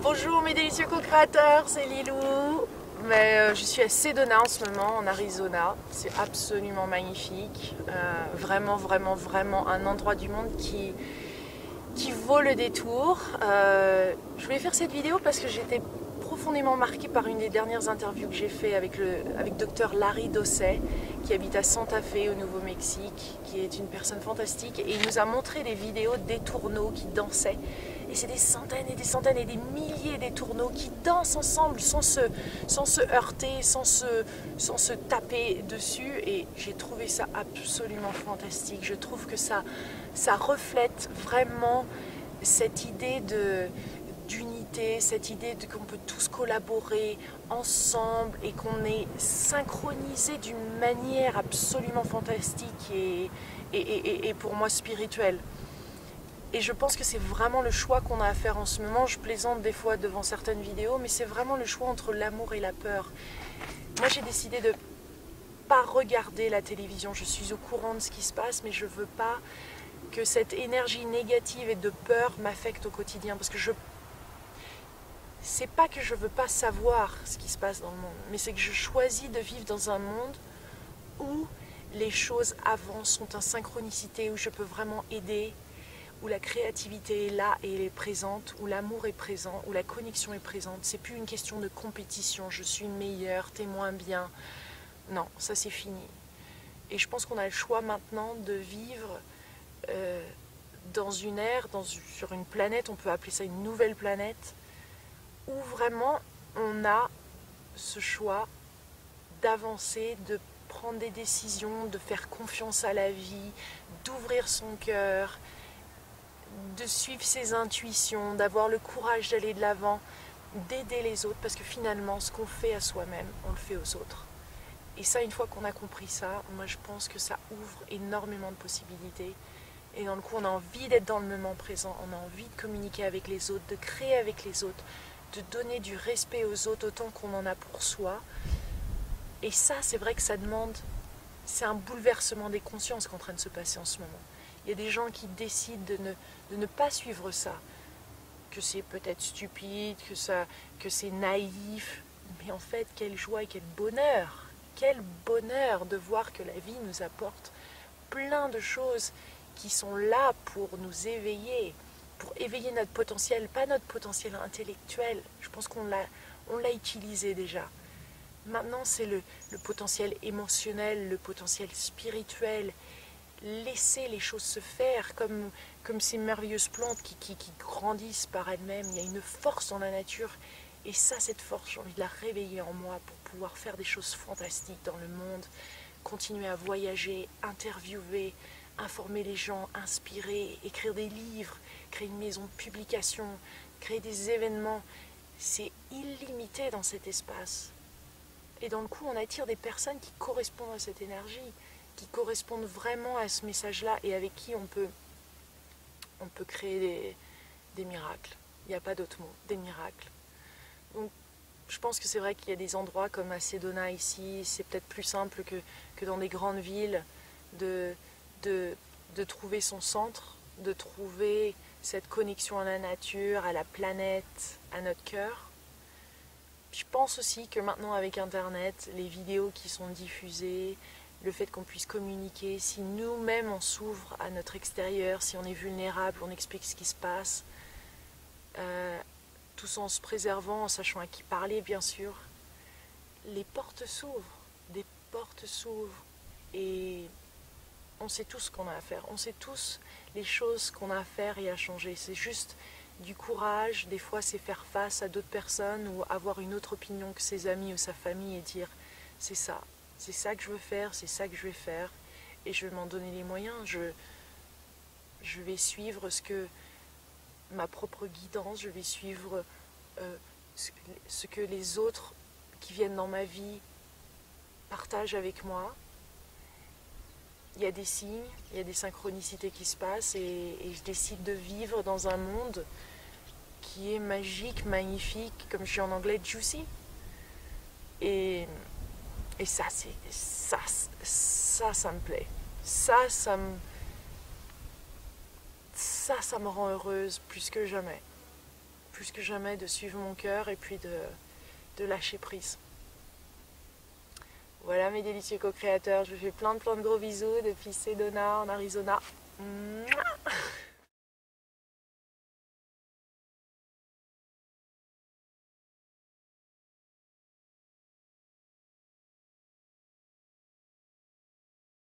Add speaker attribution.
Speaker 1: Bonjour mes délicieux co-créateurs, c'est Lilou. Je suis à Sedona en ce moment, en Arizona. C'est absolument magnifique. Vraiment, vraiment, vraiment un endroit du monde qui vaut le détour. Je voulais faire cette vidéo parce que j'étais profondément marquée par une des dernières interviews que j'ai fait avec Dr Larry Dossey, qui habite à Santa Fe au Nouveau-Mexique, qui est une personne fantastique. Et il nous a montré des vidéos d'étourneaux qui dansaient. Et c'est des centaines et des milliers d'étourneaux qui dansent ensemble sans se heurter, sans se taper dessus. Et j'ai trouvé ça absolument fantastique. Je trouve que ça reflète vraiment cette idée d'unité, cette idée qu'on peut tous collaborer ensemble et qu'on est synchronisé d'une manière absolument fantastique et pour moi spirituelle. Et je pense que c'est vraiment le choix qu'on a à faire en ce moment. Je plaisante des fois devant certaines vidéos, mais c'est vraiment le choix entre l'amour et la peur. Moi, j'ai décidé de pas regarder la télévision. Je suis au courant de ce qui se passe, mais je veux pas que cette énergie négative et de peur m'affecte au quotidien. Parce que c'est pas que je veux pas savoir ce qui se passe dans le monde, mais c'est que je choisis de vivre dans un monde où les choses avancent, sont en synchronicité, où je peux vraiment aider, où la créativité est là et elle est présente, où l'amour est présent, où la connexion est présente. C'est plus une question de compétition, je suis meilleure, t'es moins bien. Non, ça c'est fini. Et je pense qu'on a le choix maintenant de vivre dans une ère, sur une planète, on peut appeler ça une nouvelle planète, où vraiment on a ce choix d'avancer, de prendre des décisions, de faire confiance à la vie, d'ouvrir son cœur, de suivre ses intuitions, d'avoir le courage d'aller de l'avant, d'aider les autres, parce que finalement, ce qu'on fait à soi-même, on le fait aux autres. Et ça, une fois qu'on a compris ça, moi je pense que ça ouvre énormément de possibilités. Et dans le coup, on a envie d'être dans le moment présent, on a envie de communiquer avec les autres, de créer avec les autres, de donner du respect aux autres autant qu'on en a pour soi. Et ça, c'est vrai que ça demande, c'est un bouleversement des consciences qui est en train de se passer en ce moment. Il y a des gens qui décident de ne pas suivre ça, que c'est peut-être stupide, que c'est naïf, mais en fait, quelle joie et quel bonheur de voir que la vie nous apporte plein de choses qui sont là pour nous éveiller, pour éveiller notre potentiel, pas notre potentiel intellectuel. Je pense qu'on l'a utilisé déjà. Maintenant, c'est le potentiel émotionnel, le potentiel spirituel. Laisser les choses se faire comme ces merveilleuses plantes qui grandissent par elles-mêmes. Il y a une force dans la nature. Et ça, cette force, j'ai envie de la réveiller en moi pour pouvoir faire des choses fantastiques dans le monde, continuer à voyager, interviewer, informer les gens, inspirer, écrire des livres, créer une maison de publication, créer des événements. C'est illimité dans cet espace. Et dans le coup, on attire des personnes qui correspondent à cette énergie, qui correspondent vraiment à ce message-là et avec qui on peut créer des miracles. Il n'y a pas d'autre mot, des miracles. Donc, je pense que c'est vrai qu'il y a des endroits comme à Sedona ici, c'est peut-être plus simple que dans des grandes villes de trouver son centre, de trouver cette connexion à la nature, à la planète, à notre cœur. Je pense aussi que maintenant avec Internet, les vidéos qui sont diffusées, le fait qu'on puisse communiquer, si nous-mêmes on s'ouvre à notre extérieur, si on est vulnérable, on explique ce qui se passe, tout en se préservant, en sachant à qui parler bien sûr, les portes s'ouvrent, des portes s'ouvrent et on sait tous ce qu'on a à faire, on sait tous les choses qu'on a à faire et à changer. C'est juste du courage, des fois c'est faire face à d'autres personnes ou avoir une autre opinion que ses amis ou sa famille et dire c'est ça que je veux faire, c'est ça que je vais faire et je vais m'en donner les moyens, je vais suivre ma propre guidance, je vais suivre ce que les autres qui viennent dans ma vie partagent avec moi. Il y a des signes, il y a des synchronicités qui se passent et je décide de vivre dans un monde qui est magique, magnifique, comme je dis en anglais, juicy. Et ça me plaît. Ça me rend heureuse plus que jamais. plus que jamais de suivre mon cœur et puis de lâcher prise. Voilà mes délicieux co-créateurs, je vous fais plein de gros bisous depuis Sedona en Arizona. Mouah.